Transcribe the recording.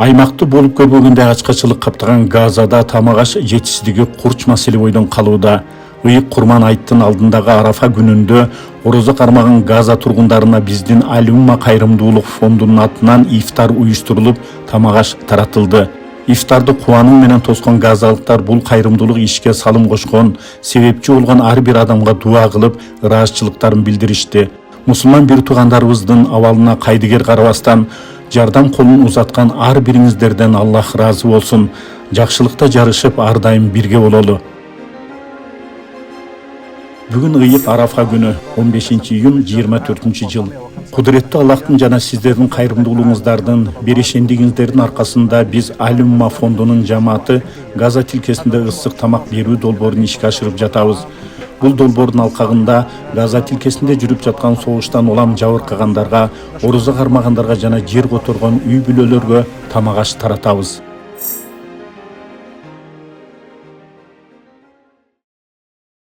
Аймакты болуп көрбөгөндөй ачкачылык каптаган Газада тамак аш жетишсиздиги курч маселе бойдон калууда. Ыйык Курман айттын алдындагы Арафа күнүндө орозо кармаган Газа тургундарына биздин Аль-Умма кайрымдуулук фондунун атынан ифтар уюштурулуп, тамак аш таратылды. Ифтарды кубануу менен тоскон газалыктар бул кайрымдуулук ишке салым кошкон, себепчи болгон ар бир адамга дуа кылып, ыраазычылыктарын билдиришти. Мусулман бир туугандарыбыздын абалына кайдыгер карабастан жардам колун узаткан ар бириңиздерден Аллах ыраазы болсун. Жакшылыкта жарышып ар дайым бирге бололу. Бүгүн ыйык Арафа күнү 15 июнь 24 жыл. Кудуреттүү Аллахтын жана сиздердин кайрымдуулугуңуздардын, берешендигиңиздердин аркасында биз Аль-Умма фондунун жамааты Газа тилкесинде ысык тамак берүү долбоорун ишке ашырып жатабыз. Бул долбоордун алкагында Газа тилкесинде жүрүп жаткан согуштан улам жабыркагандарга, орозо кармагандарга жана жер которгон үй бүлөлөргө тамак аш таратабыз.